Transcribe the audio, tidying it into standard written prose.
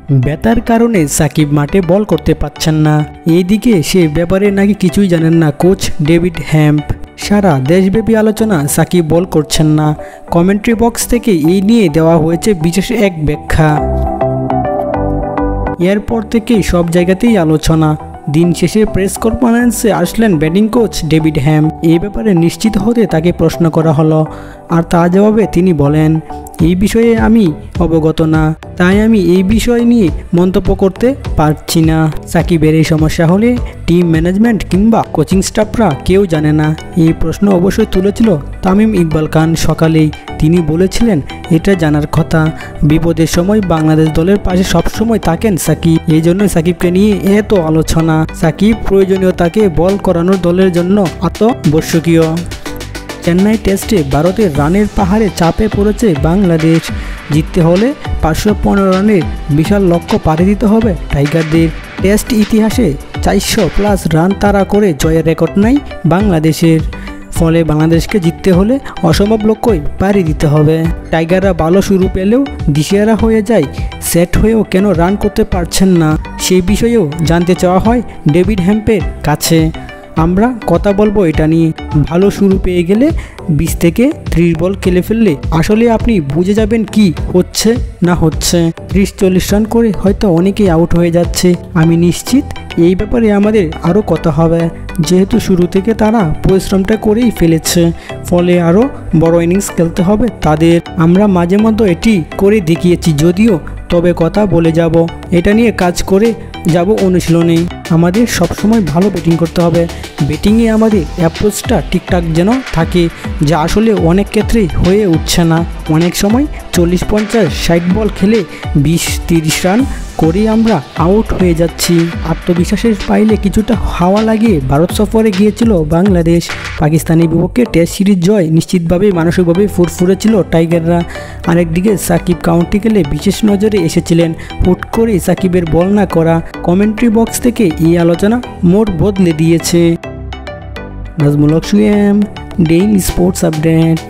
ব্যথার কারণে সাকিব মাঠে বল করতে পারছেন না। এইদিকে সে ব্যাপারে নাকি কিছুই জানেন না কোচ ডেভিড হ্যাম্প। সারা দেশব্যাপী আলোচনা সাকিব বল করছেন না। কমেন্ট্রি বক্স থেকে এই নিয়ে দেওয়া হয়েছে বিশেষ এক ব্যাখ্যা। এরপর থেকেই সব জায়গাতেই আলোচনা। দিন শেষে প্রেস কনফারেন্সে আসলেন ব্যাটিং কোচ ডেভিড হ্যাম্প। এই ব্যাপারে নিশ্চিত হতে তাকে প্রশ্ন করা হলো, আর তার জবাবে তিনি বলেন, এই বিষয়ে আমি অবগত না, তাই আমি এই বিষয় নিয়ে মন্তব্য করতে পারছি না। সাকিবের এই সমস্যা হলে টিম ম্যানেজমেন্ট কিংবা কোচিং স্টাফরা কেউ জানে না। এই প্রশ্ন অবশ্যই তুলেছিল তামিম ইকবাল খান সকালেই। তিনি বলেছিলেন এটা জানার কথা। বিপদের সময় বাংলাদেশ দলের পাশে সবসময় থাকেন সাকিব, এই জন্যই সাকিবকে নিয়ে এত আলোচনা। সাকিব প্রয়োজনীয়তাকে বল করানোর দলের জন্য আত্মবশ্যকীয়। চেন্নাই টেস্টে ভারতের রানের পাহাড়ে চাপে পড়েছে বাংলাদেশ। জিততে হলে 515 রানের বিশাল লক্ষ্য পাড়ি দিতে হবে টাইগারদের। টেস্ট ইতিহাসে 400+ রান তাড়া করে জয়ের রেকর্ড নাই বাংলাদেশের। ফলে বাংলাদেশকে জিততে হলে অসম্ভব লক্ষ্যই পাড়ি দিতে হবে। টাইগাররা ভালো শুরু পেলেও দিশেহারা হয়ে যায়। সেট হয়েও কেন রান করতে পারছেন না, সেই বিষয়েও জানতে চাওয়া হয় ডেভিড হ্যাম্পের কাছে। আমরা কথা বলবো এটা নিয়ে। ভালো শুরু পেয়ে গেলে 20 থেকে 30 বল খেলে ফেললে আসলে আপনি বুঝে যাবেন কি হচ্ছে না হচ্ছে। 30-40 রান করে হয়তো অনেকেই আউট হয়ে যাচ্ছে। আমি নিশ্চিত এই ব্যাপারে আমাদের আরও কথা হবে, যেহেতু শুরু থেকে তারা পরিশ্রমটা করেই ফেলেছে। ফলে আরও বড় ইনিংস খেলতে হবে তাদের। আমরা মাঝে মধ্যে এটি করে দেখিয়েছি যদিও, তবে কথা বলে যাব, এটা নিয়ে কাজ করে যাব অনুশীলনে। আমাদের সবসময় ভালো ব্যাটিং করতে হবে। ব্যাটিংয়ে আমাদের অ্যাপ্রোচটা ঠিকঠাক যেন থাকে, যা আসলে অনেক ক্ষেত্রেই হয়ে উঠছে না। অনেক সময় 40-50-60 বল খেলে 20-30 রান করেই আমরা আউট হয়ে যাচ্ছি। আত্মবিশ্বাসের পাইলে কিছুটা হাওয়া লাগিয়ে ভারত সফরে গিয়েছিল বাংলাদেশ। পাকিস্তানের বিপক্ষে টেস্ট সিরিজ জয় নিশ্চিতভাবে মানসিকভাবে ফুরফুরে ছিল টাইগাররা। আরেকদিকে সাকিব কাউন্টি খেলে বিশেষ নজরে এসেছিলেন। হুট করে সাকিবের বল না করা কমেন্ট্রি বক্স থেকে এই আলোচনা মোড় বদলে দিয়েছে। নাজমুল হক সুয়েম, ডেইলি স্পোর্টস আপডেট।